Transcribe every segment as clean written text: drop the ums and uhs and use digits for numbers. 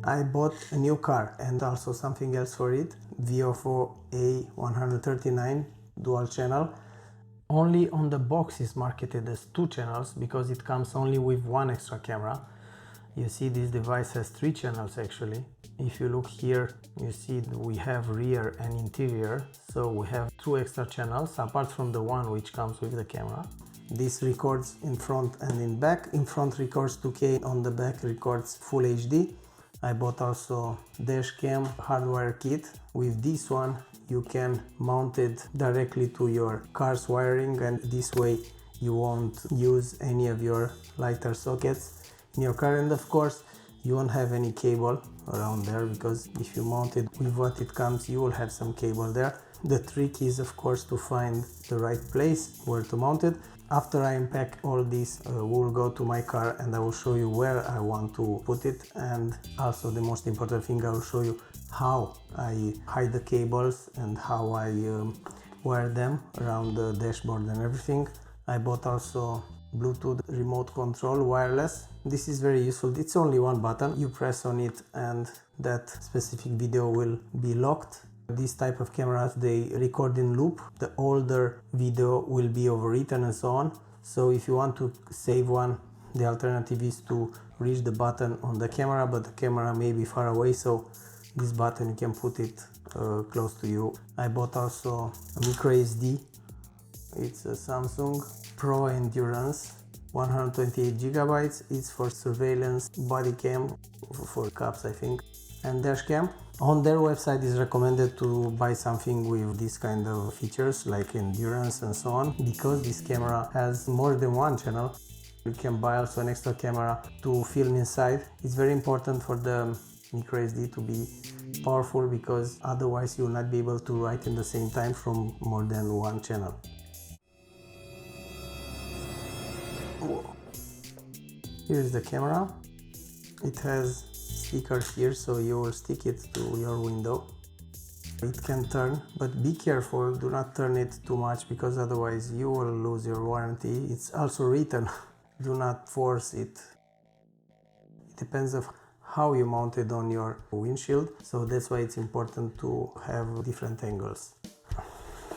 I bought a new car and also something else for it, Viofo A139 dual channel. Only on the box is marketed as 2 channels because it comes only with 1 extra camera. You see this device has 3 channels actually. If you look here, you see we have rear and interior, so we have 2 extra channels apart from the one which comes with the camera. This records in front and in back. In front records 2K, on the back records Full HD. I bought also dash cam hardwire kit. With this one you can mount it directly to your car's wiring, and this way you won't use any of your lighter sockets in your car, and of course you won't have any cable around there, because if you mount it with what it comes you will have some cable there. The trick is of course to find the right place where to mount it. After I unpack all this, we'll go to my car and I will show you where I want to put it, and also the most important thing, I will show you how I hide the cables and how I wire them around the dashboard and everything. I bought also Bluetooth remote control wireless. This is very useful. It's only one button. You press on it and that specific video will be locked. This type of cameras, they record in loop. The older video will be overwritten and so on. So if you want to save one, the alternative is to reach the button on the camera, but the camera may be far away, so this button you can put it close to you. I bought also a MicroSD. It's a Samsung Pro Endurance, 128 gigabytes. It's for surveillance, body cam, for cops I think, and dash cam. On their website is recommended to buy something with this kind of features like endurance and so on, because this camera has more than 1 channel. You can buy also an extra camera to film inside. It's very important for the MicroSD to be powerful, because otherwise you will not be able to write in the same time from more than 1 channel. Here's the camera. It has sticker here, so you will stick it to your window. It can turn, but be careful, do not turn it too much, because otherwise you will lose your warranty. It's also written, do not force it. It depends on how you mount it on your windshield, so that's why it's important to have different angles.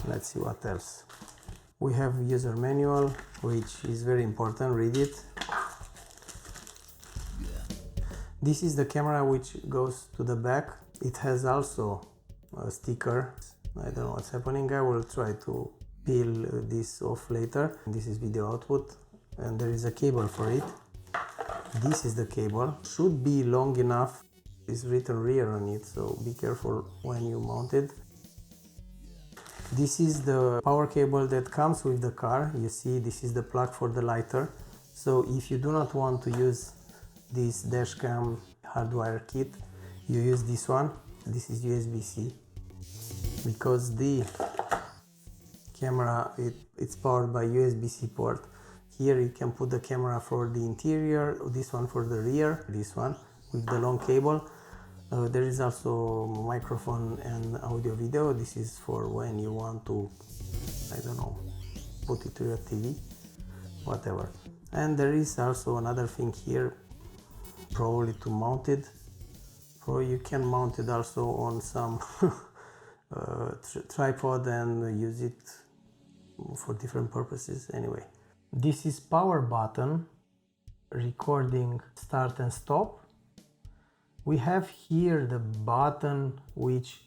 Let's see what else. We have user manual, which is very important, read it. This is the camera which goes to the back. It has also a sticker. I don't know what's happening. I will try to peel this off later. This is video output, and there is a cable for it. This is the cable. Should be long enough. It's written rear on it, so be careful when you mount it. This is the power cable that comes with the car. You see, this is the plug for the lighter. So if you do not want to use this dashcam hardwire kit, you use this one. This is USB-C, because the camera it's powered by USB-C port. Here you can put the camera for the interior, this one for the rear, this one with the long cable. There is also microphone and audio video. This is for when you want to, I don't know, put it to your TV, whatever. And there is also another thing here, probably to mount it. Or you can mount it also on some tripod and use it for different purposes. Anyway, this is power button, recording start and stop. We have here the button which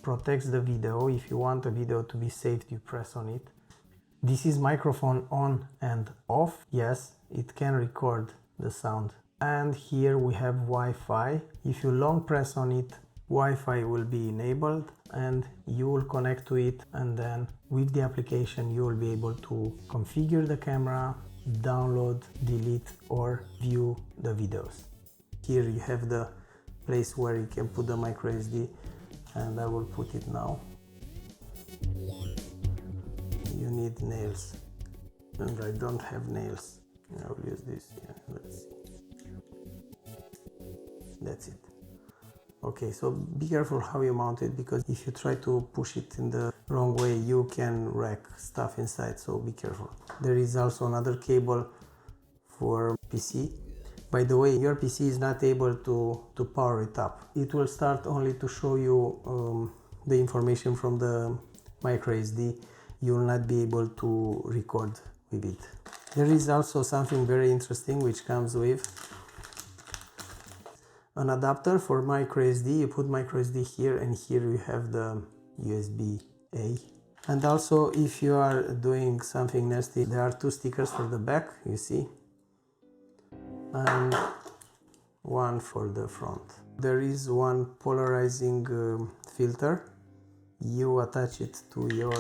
protects the video. If you want a video to be saved, you press on it. This is microphone on and off. Yes, it can record the sound. And here we have Wi-Fi. If you long press on it, Wi-Fi will be enabled and you will connect to it, and then with the application you will be able to configure the camera, download, delete or view the videos. Here you have the place where you can put the microSD, and I will put it now. You need nails, and I don't have nails. I will use this. Yeah, let's see. That's it. Okay, so be careful how you mount it, because if you try to push it in the wrong way, you can wreck stuff inside, so be careful. There is also another cable for PC, By the way, your PC is not able to power it up. It will start only to show you the information from the MicroSD. You will not be able to record with it. There is also something very interesting which comes with an adapter for MicroSD. You put MicroSD here, and here you have the USB-A. And also, if you are doing something nasty, there are two stickers for the back, you see, and one for the front. There is one polarizing filter. You attach it to your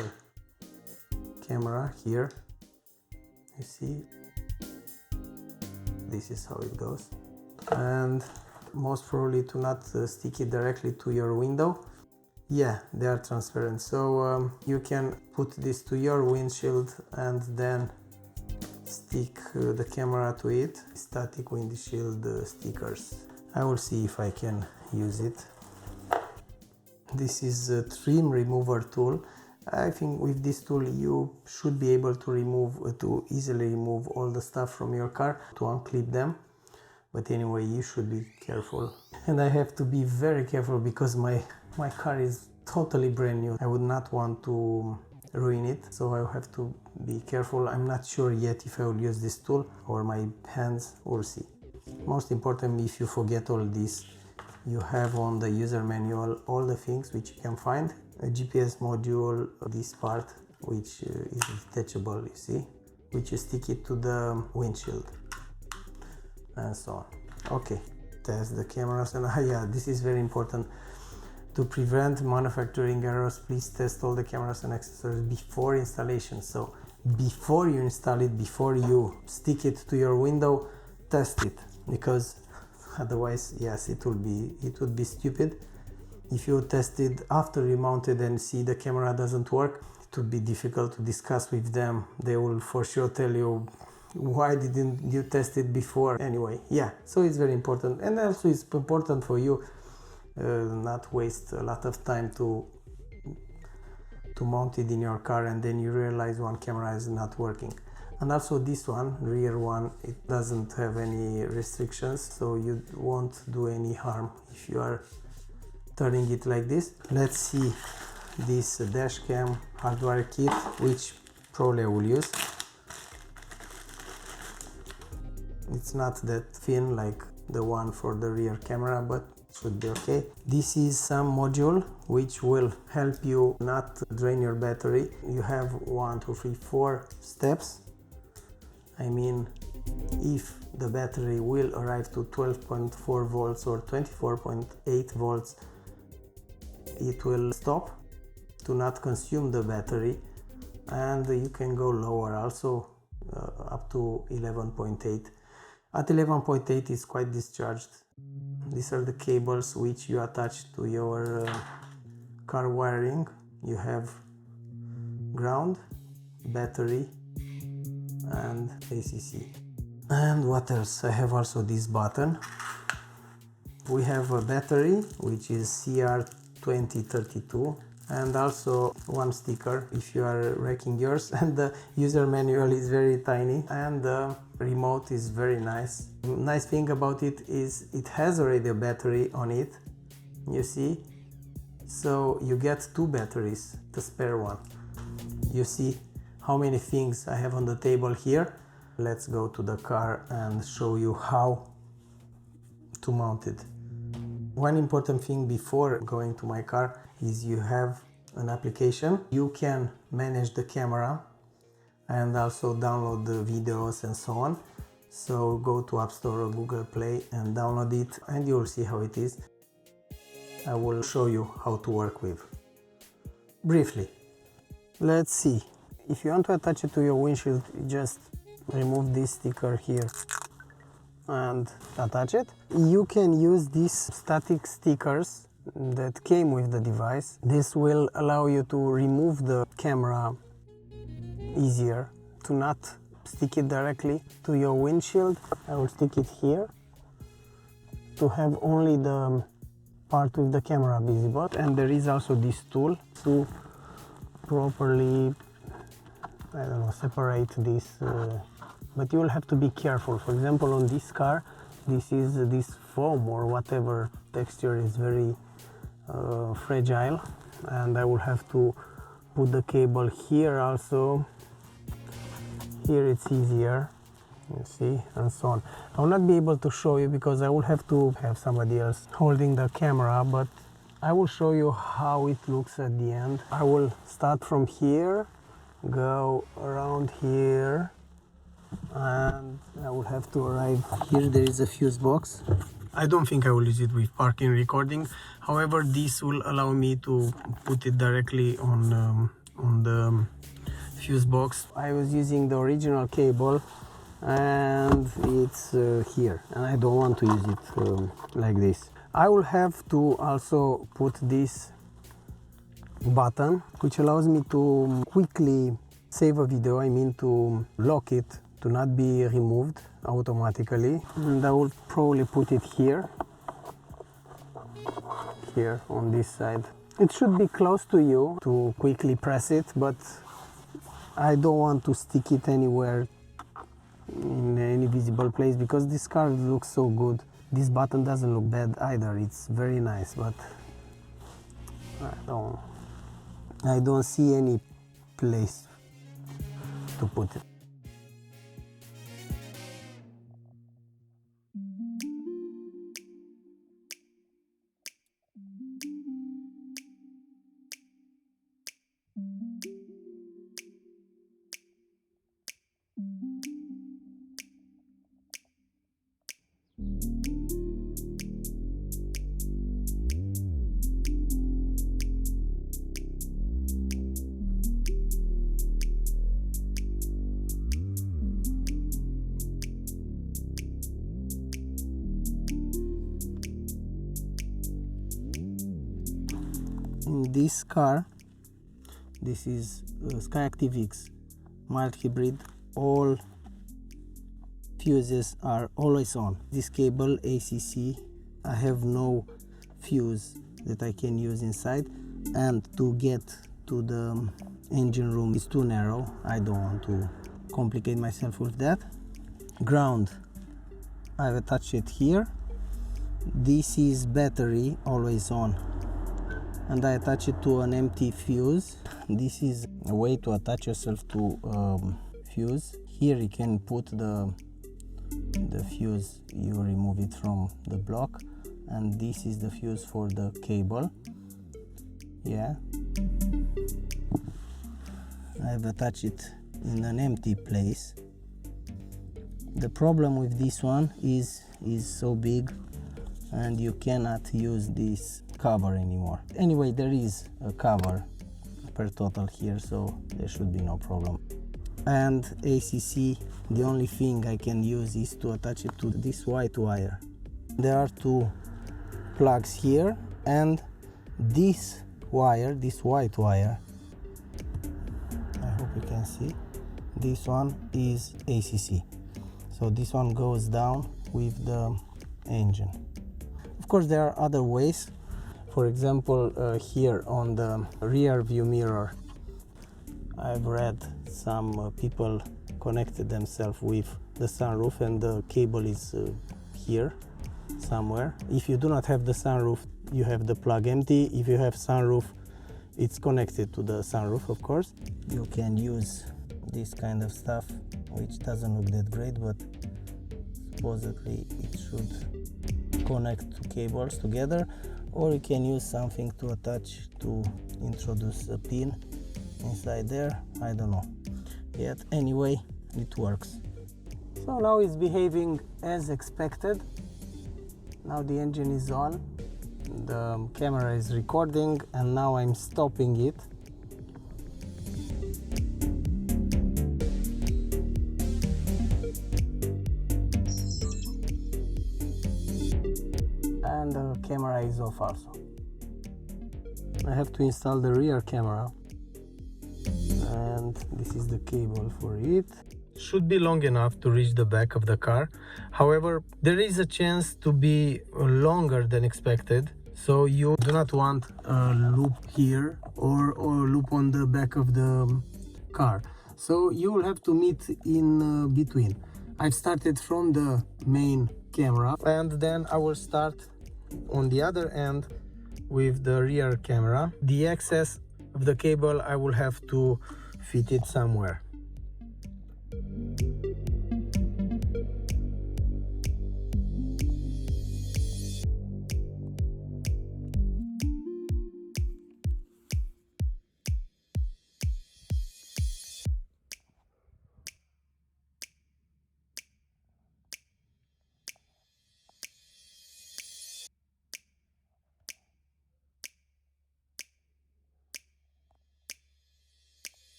camera here, you see, this is how it goes. And most probably to not stick it directly to your window. Yeah, they are transparent, so you can put this to your windshield and then stick the camera to it. Static windshield stickers. I will see if I can use it. This is a trim remover tool. I think with this tool you should be able to easily remove all the stuff from your car, to unclip them. But anyway, you should be careful. And I have to be very careful because my car is totally brand new. I would not want to ruin it, so I have to be careful. I'm not sure yet if I will use this tool or my hands, we'll see. Most importantly, if you forget all this, you have on the user manual all the things which you can find. A GPS module, this part which is detachable, you see, which you stick it to the windshield, and so on. Okay, test the cameras. And yeah, this is very important. To prevent manufacturing errors, please test all the cameras and accessories before installation. So before you install it, before you stick it to your window, test it, because otherwise, yes, it would be stupid. If you test it after you mount it and see the camera doesn't work, it would be difficult to discuss with them. They will for sure tell you, why didn't you test it before? Anyway, yeah, so it's very important. And also it's important for you not waste a lot of time to mount it in your car and then you realize one camera is not working. And also this one, rear one, it doesn't have any restrictions, so you won't do any harm if you are turning it like this. Let's see this dash cam hardwire kit, which probably I will use. It's not that thin like the one for the rear camera, but should be okay. This is some module which will help you not drain your battery. You have 1, 2, 3, 4 steps. I mean, if the battery will arrive to 12.4 volts or 24.8 volts, it will stop to not consume the battery, and you can go lower also, up to 11.8. At 11.8 is quite discharged. These are the cables which you attach to your car wiring. You have ground, battery, and ACC. And what else? I have also this button. We have a battery which is CR2032, and also one sticker if you are wrecking yours. And the user manual is very tiny, and the remote is very nice. Nice thing about it is it has already a battery on it, you see, so you get 2 batteries, the spare one. You see how many things I have on the table here. Let's go to the car and show you how to mount it. One important thing before going to my car is you have an application. You can manage the camera and also download the videos and so on. So go to App Store or Google Play and download it, and you will see how it is. I will show you how to work with. Briefly, let's see. If you want to attach it to your windshield, you just remove this sticker here and attach it. You can use these static stickers that came with the device. This will allow you to remove the camera easier, to not stick it directly to your windshield. I will stick it here to have only the part with the camera visible. And there is also this tool to properly, I don't know, separate this, but you will have to be careful. For example, on this car, this foam or whatever texture is very fragile, and I will have to put the cable here also. Here it's easier, you see, and so on. I will not be able to show you because I will have to have somebody else holding the camera, but I will show you how it looks at the end. I will start from here, go around here, and I will have to arrive here. There is a fuse box. I don't think I will use it with parking recording. However, this will allow me to put it directly on the fuse box. I was using the original cable and it's here, and I don't want to use it like this. I will have to also put this button which allows me to quickly save a video, I mean to lock it to not be removed automatically, and I will probably put it here on this side. It should be close to you to quickly press it, but I don't want to stick it anywhere in any visible place because this car looks so good. This button doesn't look bad either, it's very nice, but I don't see any place to put it. In this car, this is e-SkyActiv-X mild hybrid. All fuses are always on. This cable ACC, I have no fuse that I can use inside, and to get to the engine room is too narrow. I don't want to complicate myself with that. Ground, I've attached it here. This is battery, always on, and I attach it to an empty fuse. This is a way to attach yourself to fuse. Here you can put the fuse, you remove it from the block, and this is the fuse for the cable. Yeah, I've attached it in an empty place. The problem with this one is so big and you cannot use this cover anymore. Anyway, there is a cover per total here, so there should be no problem. And ACC, the only thing I can use is to attach it to this white wire. There are two plugs here, and this wire, this white wire, I hope you can see, this one is ACC. So this one goes down with the engine. Of course, there are other ways. For example, here on the rear view mirror, I've read some people connected themselves with the sunroof, and the cable is here somewhere. If you do not have the sunroof, you have the plug empty. If you have sunroof, it's connected to the sunroof, of course. You can use this kind of stuff, which doesn't look that great, but supposedly it should connect two cables together, or you can use something to attach to introduce a pin inside there. I don't know yet. Anyway, it works. So now it's behaving as expected. Now the engine is on, the camera is recording, and now I'm stopping it. And the camera is off also. I have to install the rear camera, and this is the cable for it. Should be long enough to reach the back of the car. However, there is a chance to be longer than expected, so you do not want a loop here or a loop on the back of the car. So you will have to meet in between. I've started from the main camera, and then I will start on the other end with the rear camera. The excess of the cable, I will have to fit it somewhere.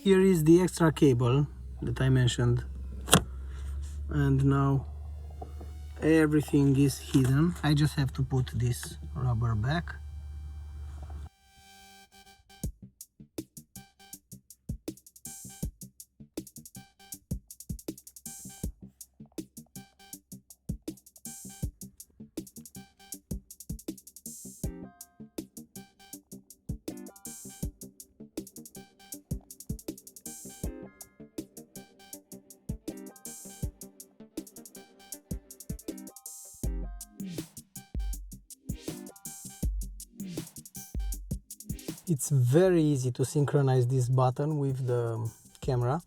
Here is the extra cable that I mentioned, and now everything is hidden. I just have to put this rubber back. It's very easy to synchronize this button with the camera.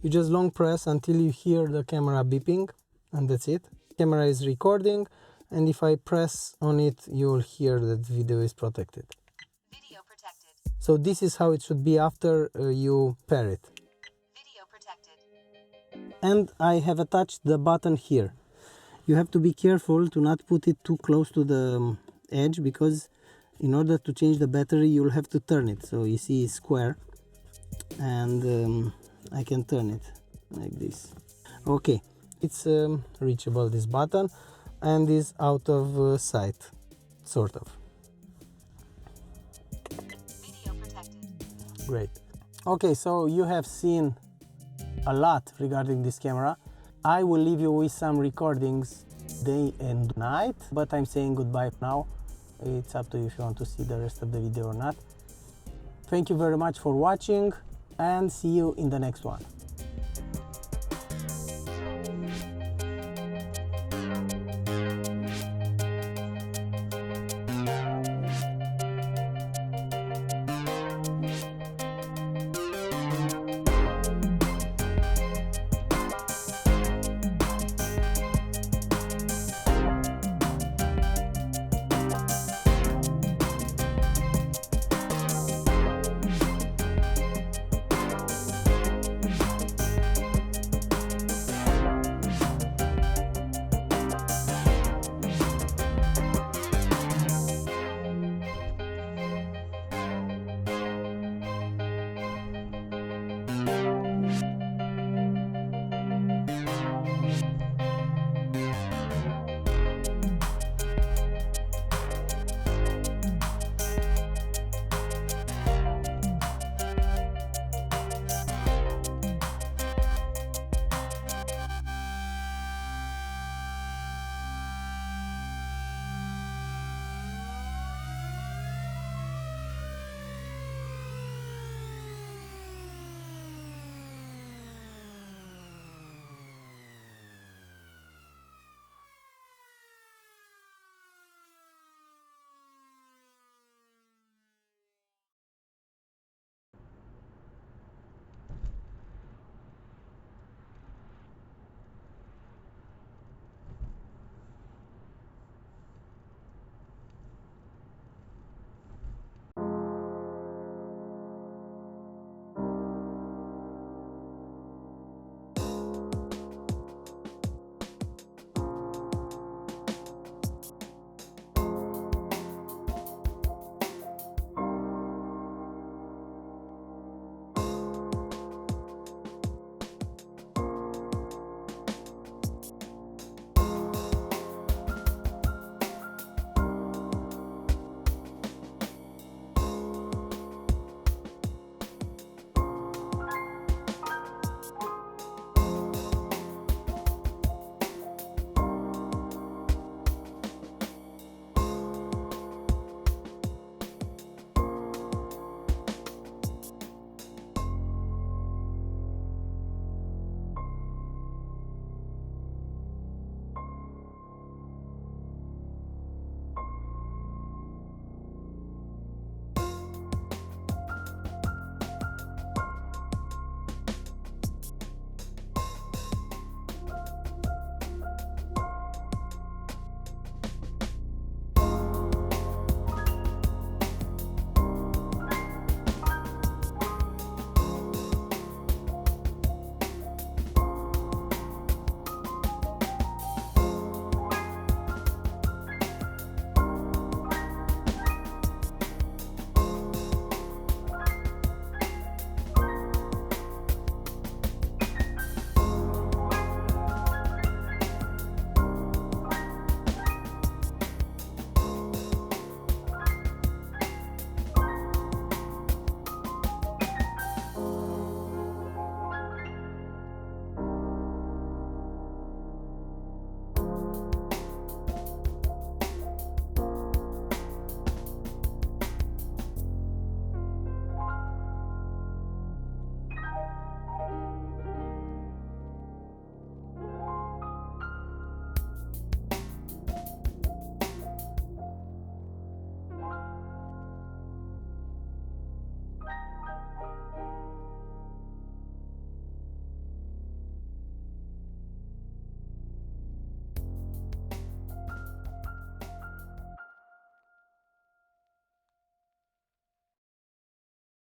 You just long press until you hear the camera beeping, and that's it. Camera is recording, and if I press on it, you'll hear that video is protected. Video protected. So this is how it should be after you pair it. Video protected. And I have attached the button here. You have to be careful to not put it too close to the edge, because in order to change the battery you'll have to turn it. So you see it's square, and I can turn it like this. Okay, it's reachable, this button, and is out of sight, sort of. Video protected. Great. Okay, so you have seen a lot regarding this camera. I will leave you with some recordings day and night, but I'm saying goodbye now. It's up to you if you want to see the rest of the video or not. Thank you very much for watching, and see you in the next one.